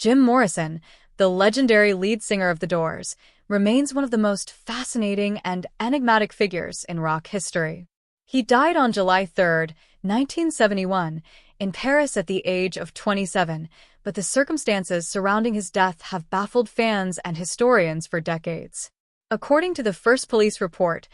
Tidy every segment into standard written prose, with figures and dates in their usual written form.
Jim Morrison, the legendary lead singer of The Doors, remains one of the most fascinating and enigmatic figures in rock history. He died on July 3, 1971, in Paris at the age of 27, but the circumstances surrounding his death have baffled fans and historians for decades. According to the first police report,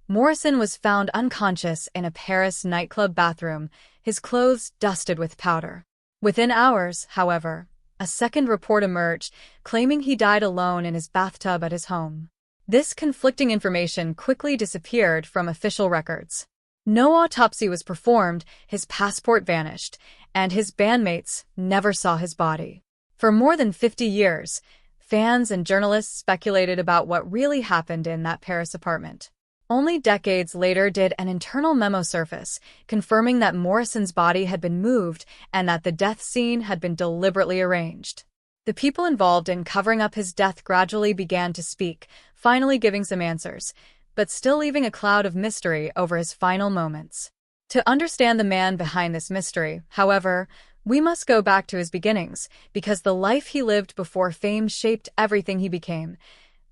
Morrison was found unconscious in a Paris nightclub bathroom, his clothes dusted with powder. Within hours, however, a second report emerged, claiming he died alone in his bathtub at his home. This conflicting information quickly disappeared from official records. No autopsy was performed, his passport vanished, and his bandmates never saw his body. For more than 50 years, fans and journalists speculated about what really happened in that Paris apartment. Only decades later did an internal memo surface, confirming that Morrison's body had been moved and that the death scene had been deliberately arranged. The people involved in covering up his death gradually began to speak, finally giving some answers, but still leaving a cloud of mystery over his final moments. To understand the man behind this mystery, however, we must go back to his beginnings, because the life he lived before fame shaped everything he became.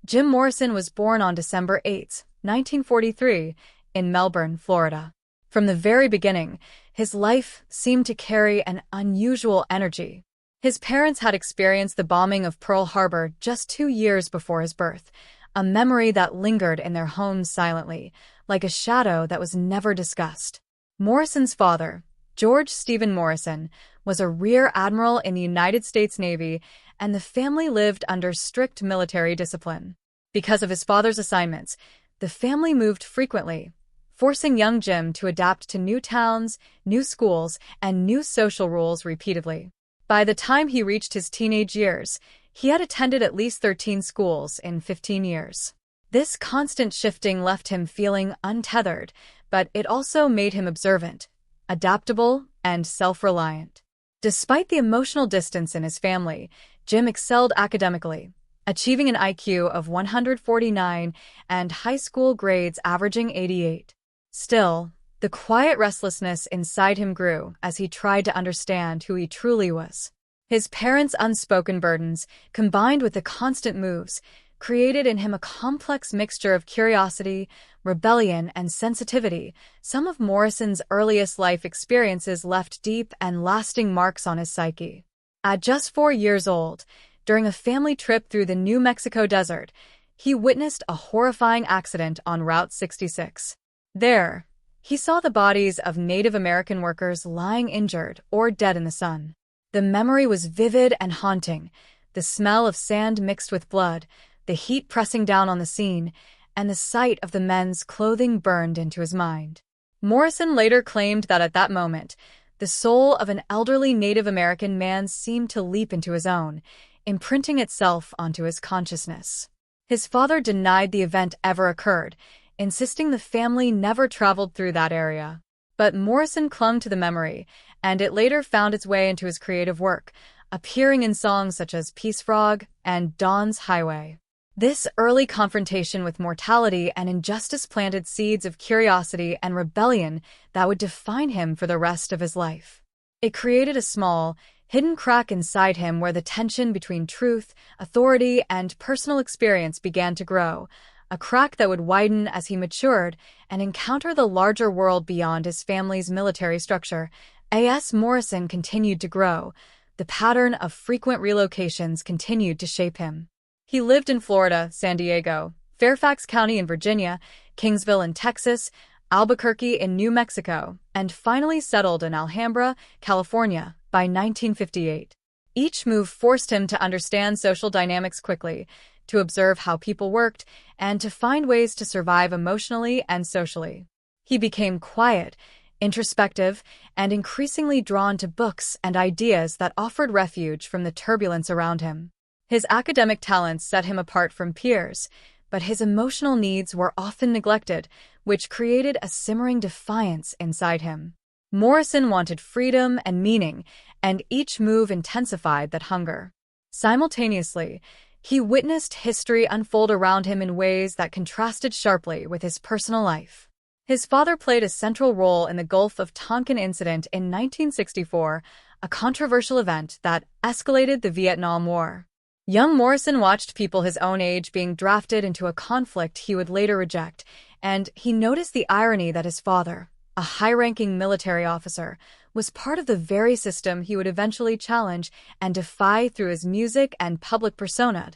Jim Morrison was born on December 8, 1943, in Melbourne, Florida. From the very beginning, his life seemed to carry an unusual energy. His parents had experienced the bombing of Pearl Harbor just 2 years before his birth, a memory that lingered in their homes silently, like a shadow that was never discussed. Morrison's father, George Stephen Morrison, was a rear admiral in the United States Navy, and the family lived under strict military discipline. Because of his father's assignments, the family moved frequently, forcing young Jim to adapt to new towns, new schools, and new social rules repeatedly. By the time he reached his teenage years, he had attended at least 13 schools in 15 years. This constant shifting left him feeling untethered, but it also made him observant, adaptable, and self-reliant. Despite the emotional distance in his family, Jim excelled academically, achieving an IQ of 149 and high school grades averaging 88. Still, the quiet restlessness inside him grew as he tried to understand who he truly was. His parents' unspoken burdens, combined with the constant moves, created in him a complex mixture of curiosity, rebellion, and sensitivity. Some of Morrison's earliest life experiences left deep and lasting marks on his psyche. At just 4 years old, during a family trip through the New Mexico desert, he witnessed a horrifying accident on Route 66. There, he saw the bodies of Native American workers lying injured or dead in the sun. The memory was vivid and haunting, the smell of sand mixed with blood, the heat pressing down on the scene, and the sight of the men's clothing burned into his mind. Morrison later claimed that at that moment, the soul of an elderly Native American man seemed to leap into his own, imprinting itself onto his consciousness. His father denied the event ever occurred, insisting the family never traveled through that area. But Morrison clung to the memory, and it later found its way into his creative work, appearing in songs such as Peace Frog and Dawn's Highway. This early confrontation with mortality and injustice planted seeds of curiosity and rebellion that would define him for the rest of his life. It created a small, hidden crack inside him where the tension between truth, authority, and personal experience began to grow, a crack that would widen as he matured and encounter the larger world beyond his family's military structure. As Morrison continued to grow, the pattern of frequent relocations continued to shape him. He lived in Florida, San Diego, Fairfax County in Virginia, Kingsville in Texas, Albuquerque in New Mexico, and finally settled in Alhambra, California, by 1958. Each move forced him to understand social dynamics quickly, to observe how people worked, and to find ways to survive emotionally and socially. He became quiet, introspective, and increasingly drawn to books and ideas that offered refuge from the turbulence around him. His academic talents set him apart from peers, but his emotional needs were often neglected, which created a simmering defiance inside him. Morrison wanted freedom and meaning, and each move intensified that hunger. Simultaneously, he witnessed history unfold around him in ways that contrasted sharply with his personal life. His father played a central role in the Gulf of Tonkin incident in 1964, a controversial event that escalated the Vietnam War. Young Morrison watched people his own age being drafted into a conflict he would later reject, and he noticed the irony that his father, a high-ranking military officer, was part of the very system he would eventually challenge and defy through his music and public persona.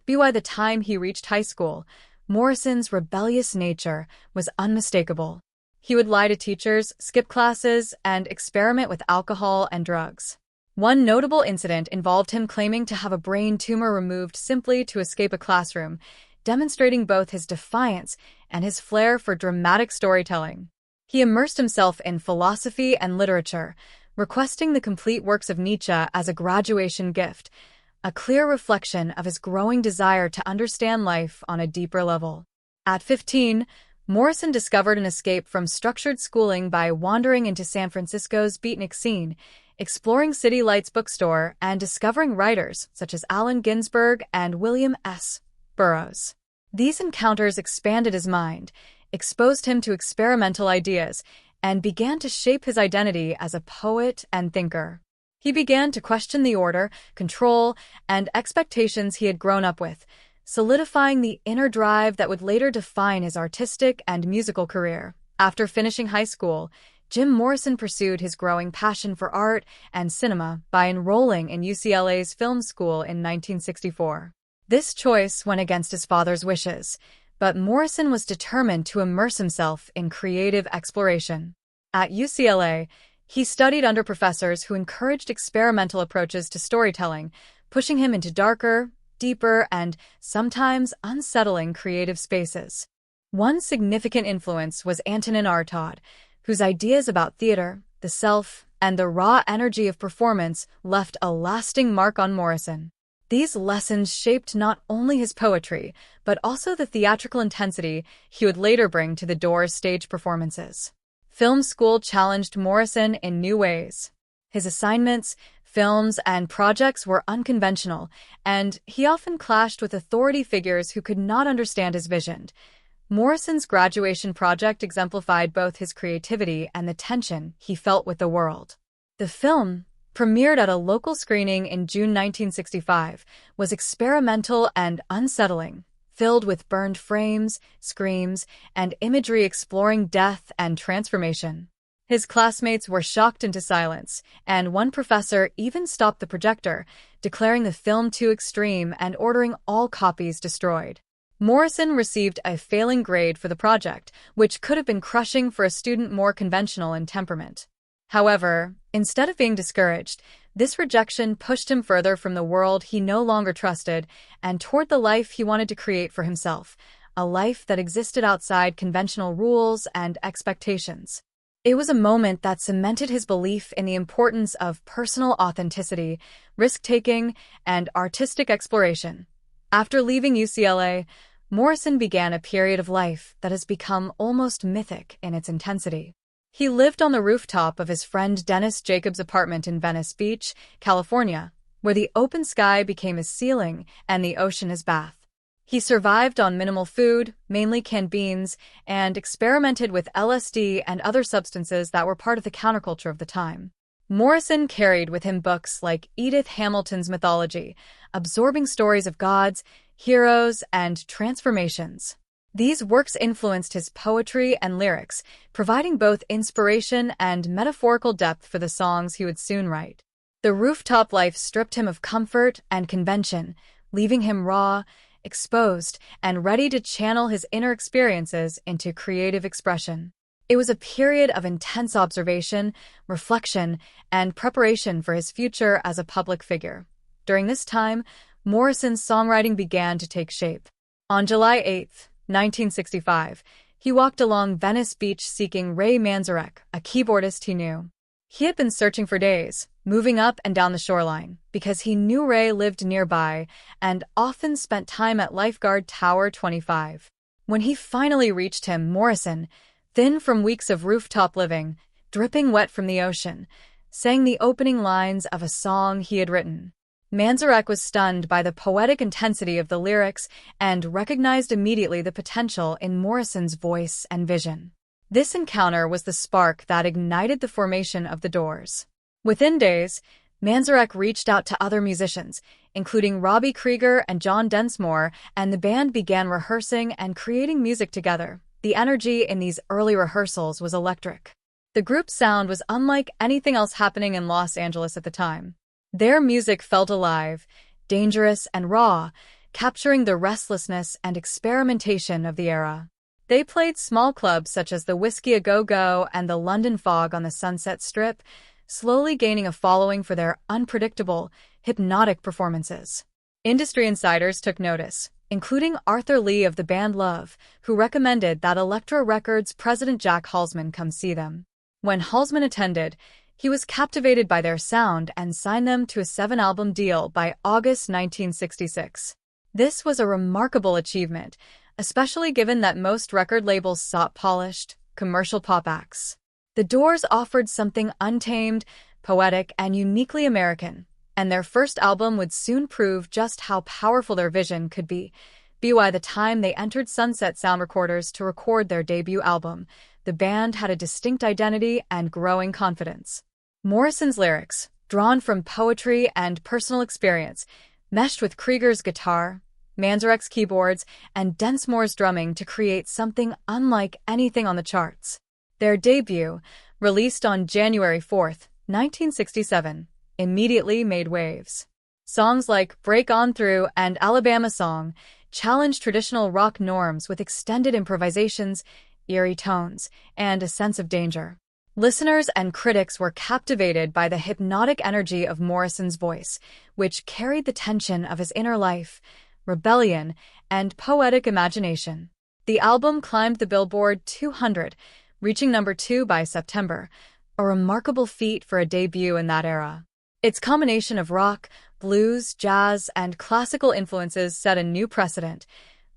By the time he reached high school, Morrison's rebellious nature was unmistakable. He would lie to teachers, skip classes, and experiment with alcohol and drugs. One notable incident involved him claiming to have a brain tumor removed simply to escape a classroom, demonstrating both his defiance and his flair for dramatic storytelling. He immersed himself in philosophy and literature, requesting the complete works of Nietzsche as a graduation gift, a clear reflection of his growing desire to understand life on a deeper level. At 15, Morrison discovered an escape from structured schooling by wandering into San Francisco's beatnik scene, exploring City Lights bookstore, and discovering writers such as Allen Ginsberg and William S. Burroughs. These encounters expanded his mind, exposed him to experimental ideas, and began to shape his identity as a poet and thinker. He began to question the order, control, and expectations he had grown up with, solidifying the inner drive that would later define his artistic and musical career. After finishing high school, Jim Morrison pursued his growing passion for art and cinema by enrolling in UCLA's film school in 1964. This choice went against his father's wishes, but Morrison was determined to immerse himself in creative exploration. At UCLA, he studied under professors who encouraged experimental approaches to storytelling, pushing him into darker, deeper, and sometimes unsettling creative spaces. One significant influence was Antonin Artaud, whose ideas about theater, the self, and the raw energy of performance left a lasting mark on Morrison. These lessons shaped not only his poetry, but also the theatrical intensity he would later bring to the Doors' stage performances. Film school challenged Morrison in new ways. His assignments, films, and projects were unconventional, and he often clashed with authority figures who could not understand his vision. Morrison's graduation project exemplified both his creativity and the tension he felt with the world. The film, premiered at a local screening in June 1965, was experimental and unsettling, filled with burned frames, screams, and imagery exploring death and transformation. His classmates were shocked into silence, and one professor even stopped the projector, declaring the film too extreme and ordering all copies destroyed. Morrison received a failing grade for the project, which could have been crushing for a student more conventional in temperament. However, instead of being discouraged, this rejection pushed him further from the world he no longer trusted and toward the life he wanted to create for himself, a life that existed outside conventional rules and expectations. It was a moment that cemented his belief in the importance of personal authenticity, risk-taking, and artistic exploration. After leaving UCLA, Morrison began a period of life that has become almost mythic in its intensity. He lived on the rooftop of his friend Dennis Jacobs' apartment in Venice Beach, California, where the open sky became his ceiling and the ocean his bath. He survived on minimal food, mainly canned beans, and experimented with LSD and other substances that were part of the counterculture of the time. Morrison carried with him books like Edith Hamilton's Mythology, absorbing stories of gods, heroes, and transformations. These works influenced his poetry and lyrics, providing both inspiration and metaphorical depth for the songs he would soon write. The rooftop life stripped him of comfort and convention, leaving him raw, exposed, and ready to channel his inner experiences into creative expression. It was a period of intense observation, reflection, and preparation for his future as a public figure. During this time, Morrison's songwriting began to take shape. On July 8, 1965, he walked along Venice Beach seeking Ray Manzarek, a keyboardist he knew. He had been searching for days, moving up and down the shoreline, because he knew Ray lived nearby and often spent time at Lifeguard Tower 25. When he finally reached him, Morrison, thin from weeks of rooftop living, dripping wet from the ocean, sang the opening lines of a song he had written. Manzarek was stunned by the poetic intensity of the lyrics and recognized immediately the potential in Morrison's voice and vision. This encounter was the spark that ignited the formation of the Doors. Within days, Manzarek reached out to other musicians, including Robbie Krieger and John Densmore, and the band began rehearsing and creating music together. The energy in these early rehearsals was electric. The group's sound was unlike anything else happening in Los Angeles at the time. Their music felt alive, dangerous, and raw, capturing the restlessness and experimentation of the era. They played small clubs such as the Whiskey A Go Go and the London Fog on the Sunset Strip, slowly gaining a following for their unpredictable, hypnotic performances. Industry insiders took notice, including Arthur Lee of the band Love, who recommended that Elektra Records' president Jack Halsman come see them. When Halsman attended, he was captivated by their sound and signed them to a 7-album deal by August 1966. This was a remarkable achievement, especially given that most record labels sought polished, commercial pop acts. The Doors offered something untamed, poetic, and uniquely American, and their first album would soon prove just how powerful their vision could be. By the time they entered Sunset Sound Recorders to record their debut album, the band had a distinct identity and growing confidence. Morrison's lyrics, drawn from poetry and personal experience, meshed with Krieger's guitar, Manzarek's keyboards, and Densmore's drumming to create something unlike anything on the charts. Their debut, released on January 4, 1967, immediately made waves. Songs like Break On Through and Alabama Song challenged traditional rock norms with extended improvisations, eerie tones, and a sense of danger. Listeners and critics were captivated by the hypnotic energy of Morrison's voice, which carried the tension of his inner life, rebellion, and poetic imagination. The album climbed the Billboard 200, reaching number 2 by September, a remarkable feat for a debut in that era. Its combination of rock, blues, jazz, and classical influences set a new precedent,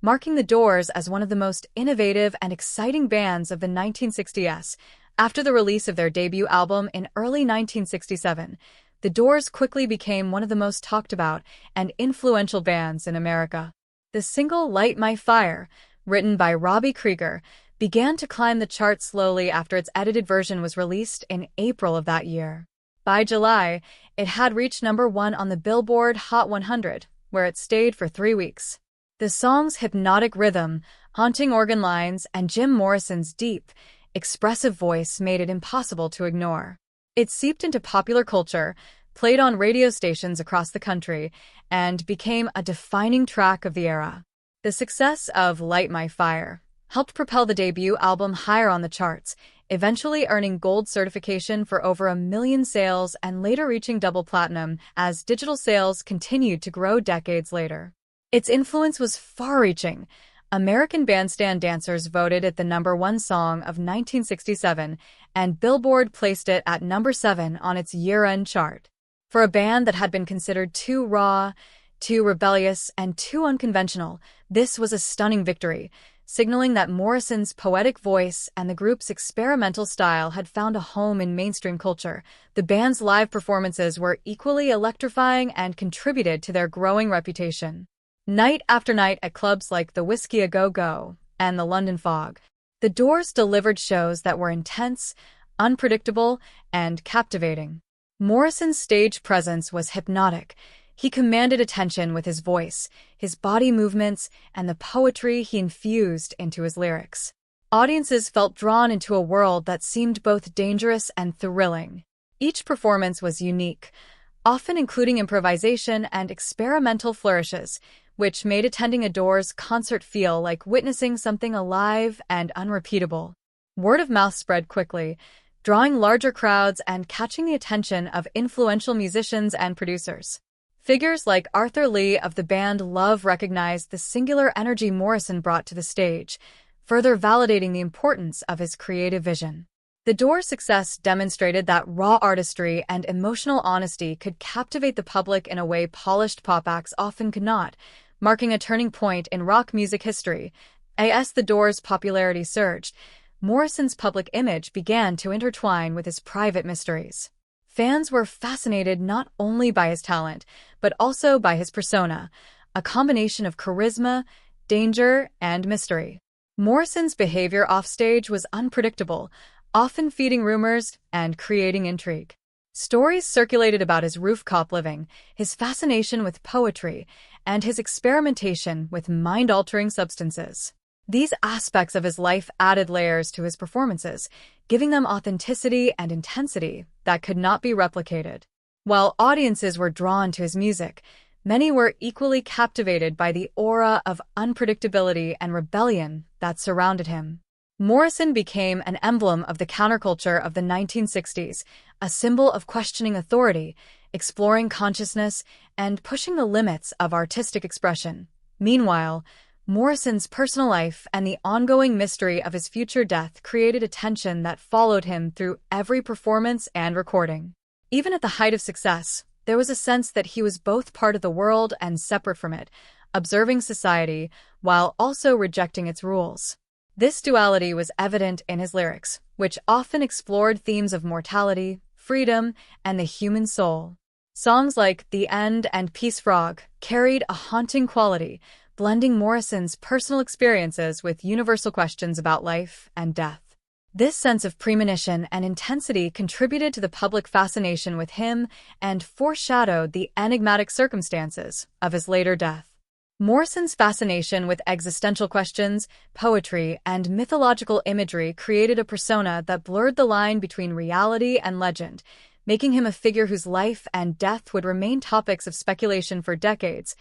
marking the Doors as one of the most innovative and exciting bands of the 1960s. After the release of their debut album in early 1967, the Doors quickly became one of the most talked about and influential bands in America. The single Light My Fire, written by Robbie Krieger, began to climb the charts slowly after its edited version was released in April of that year. By July, it had reached number 1 on the Billboard Hot 100, where it stayed for 3 weeks. The song's hypnotic rhythm, haunting organ lines, and Jim Morrison's deep, expressive voice made it impossible to ignore. It seeped into popular culture, played on radio stations across the country, and became a defining track of the era. The success of Light My Fire helped propel the debut album higher on the charts, eventually earning gold certification for over 1 million sales and later reaching double platinum as digital sales continued to grow decades later. Its influence was far-reaching. American Bandstand dancers voted it the number 1 song of 1967, and Billboard placed it at number 7 on its year-end chart. For a band that had been considered too raw, too rebellious, and too unconventional, this was a stunning victory, signaling that Morrison's poetic voice and the group's experimental style had found a home in mainstream culture. The band's live performances were equally electrifying and contributed to their growing reputation. Night after night at clubs like the Whiskey A Go Go and the London Fog, the Doors delivered shows that were intense, unpredictable, and captivating. Morrison's stage presence was hypnotic. He commanded attention with his voice, his body movements, and the poetry he infused into his lyrics. Audiences felt drawn into a world that seemed both dangerous and thrilling. Each performance was unique, often including improvisation and experimental flourishes, which made attending a Doors concert feel like witnessing something alive and unrepeatable. Word of mouth spread quickly, drawing larger crowds and catching the attention of influential musicians and producers. Figures like Arthur Lee of the band Love recognized the singular energy Morrison brought to the stage, further validating the importance of his creative vision. The Doors' success demonstrated that raw artistry and emotional honesty could captivate the public in a way polished pop acts often could not, marking a turning point in rock music history. As the Doors' popularity surged, Morrison's public image began to intertwine with his private mysteries. Fans were fascinated not only by his talent, but also by his persona, a combination of charisma, danger, and mystery. Morrison's behavior offstage was unpredictable, often feeding rumors and creating intrigue. Stories circulated about his rooftop living, his fascination with poetry, and his experimentation with mind-altering substances. These aspects of his life added layers to his performances, giving them authenticity and intensity that could not be replicated. While audiences were drawn to his music, many were equally captivated by the aura of unpredictability and rebellion that surrounded him. Morrison became an emblem of the counterculture of the 1960s, a symbol of questioning authority, exploring consciousness, and pushing the limits of artistic expression. Meanwhile, Morrison's personal life and the ongoing mystery of his future death created a tension that followed him through every performance and recording. Even at the height of success, there was a sense that he was both part of the world and separate from it, observing society while also rejecting its rules. This duality was evident in his lyrics, which often explored themes of mortality, freedom, and the human soul. Songs like The End and Peace Frog carried a haunting quality, blending Morrison's personal experiences with universal questions about life and death. This sense of premonition and intensity contributed to the public fascination with him and foreshadowed the enigmatic circumstances of his later death. Morrison's fascination with existential questions, poetry, and mythological imagery created a persona that blurred the line between reality and legend, making him a figure whose life and death would remain topics of speculation for decades.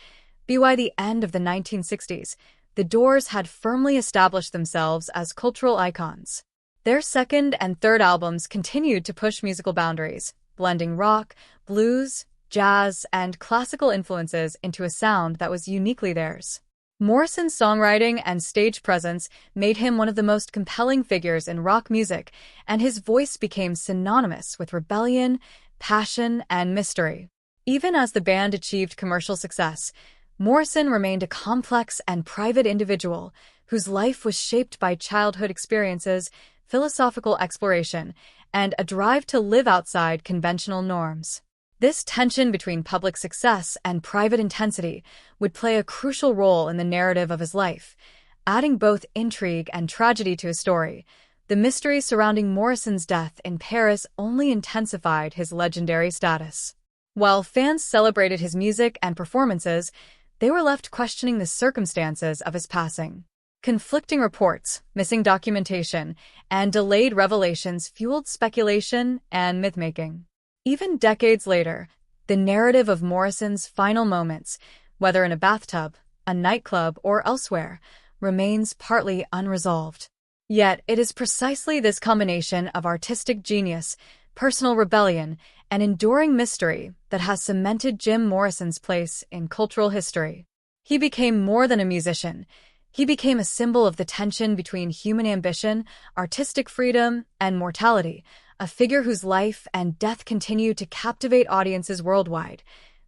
By the end of the 1960s, the Doors had firmly established themselves as cultural icons. Their second and third albums continued to push musical boundaries, blending rock, blues, jazz, and classical influences into a sound that was uniquely theirs. Morrison's songwriting and stage presence made him one of the most compelling figures in rock music, and his voice became synonymous with rebellion, passion, and mystery. Even as the band achieved commercial success, Morrison remained a complex and private individual whose life was shaped by childhood experiences, philosophical exploration, and a drive to live outside conventional norms. This tension between public success and private intensity would play a crucial role in the narrative of his life, adding both intrigue and tragedy to his story. The mystery surrounding Morrison's death in Paris only intensified his legendary status. While fans celebrated his music and performances, they were left questioning the circumstances of his passing. Conflicting reports, missing documentation, and delayed revelations fueled speculation and myth-making. Even decades later, the narrative of Morrison's final moments, whether in a bathtub, a nightclub, or elsewhere, remains partly unresolved. Yet it is precisely this combination of artistic genius, personal rebellion, and enduring mystery that has cemented Jim Morrison's place in cultural history. He became more than a musician. He became a symbol of the tension between human ambition, artistic freedom, and mortality, a figure whose life and death continue to captivate audiences worldwide.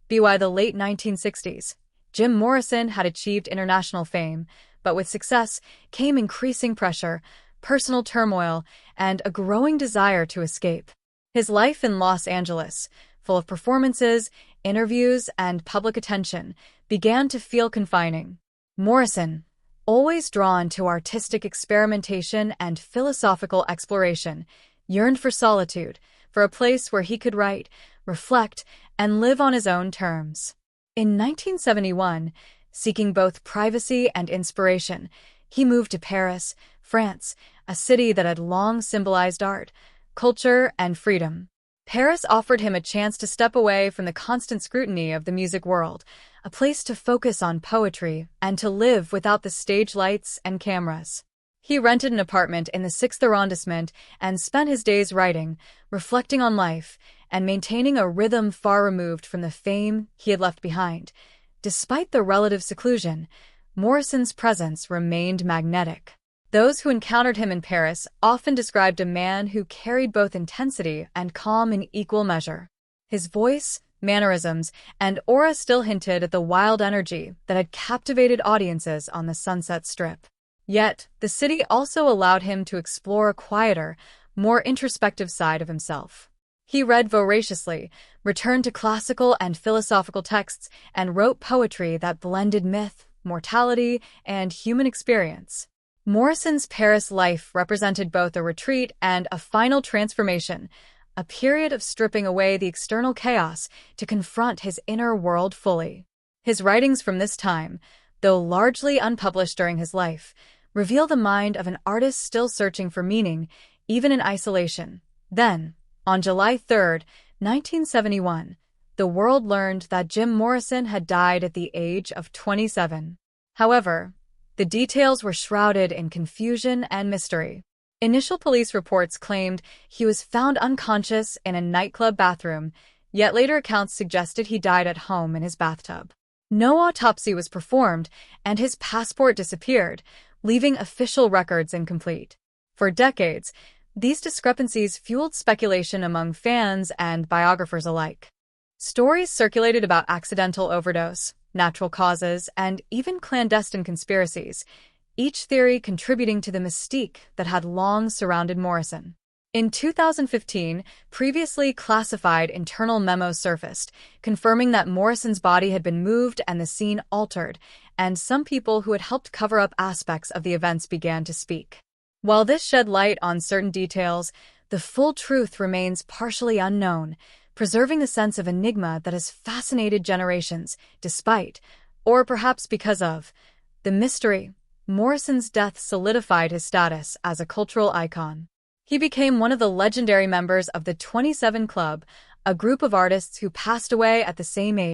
By the late 1960s, Jim Morrison had achieved international fame, but with success came increasing pressure, personal turmoil, and a growing desire to escape. His life in Los Angeles, full of performances, interviews, and public attention, began to feel confining. Morrison, always drawn to artistic experimentation and philosophical exploration, yearned for solitude, for a place where he could write, reflect, and live on his own terms. In 1971, seeking both privacy and inspiration, he moved to Paris, France, a city that had long symbolized art, culture, and freedom. Paris offered him a chance to step away from the constant scrutiny of the music world, a place to focus on poetry and to live without the stage lights and cameras. He rented an apartment in the 6th arrondissement and spent his days writing, reflecting on life, and maintaining a rhythm far removed from the fame he had left behind. Despite the relative seclusion, Morrison's presence remained magnetic. Those who encountered him in Paris often described a man who carried both intensity and calm in equal measure. His voice, mannerisms, and aura still hinted at the wild energy that had captivated audiences on the Sunset Strip. Yet, the city also allowed him to explore a quieter, more introspective side of himself. He read voraciously, returned to classical and philosophical texts, and wrote poetry that blended myth, mortality, and human experience. Morrison's Paris life represented both a retreat and a final transformation, a period of stripping away the external chaos to confront his inner world fully. His writings from this time, though largely unpublished during his life, reveal the mind of an artist still searching for meaning, even in isolation. Then, on July 3rd, 1971, the world learned that Jim Morrison had died at the age of 27. However, the details were shrouded in confusion and mystery. Initial police reports claimed he was found unconscious in a nightclub bathroom, yet later accounts suggested he died at home in his bathtub. No autopsy was performed, and his passport disappeared, leaving official records incomplete. For decades, these discrepancies fueled speculation among fans and biographers alike. Stories circulated about accidental overdose, natural causes, and even clandestine conspiracies, each theory contributing to the mystique that had long surrounded Morrison. In 2015, previously classified internal memos surfaced, confirming that Morrison's body had been moved and the scene altered, and some people who had helped cover up aspects of the events began to speak. While this shed light on certain details, the full truth remains partially unknown, preserving the sense of enigma that has fascinated generations, despite, or perhaps because of, the mystery. Morrison's death solidified his status as a cultural icon. He became one of the legendary members of the 27 Club, a group of artists who passed away at the same age.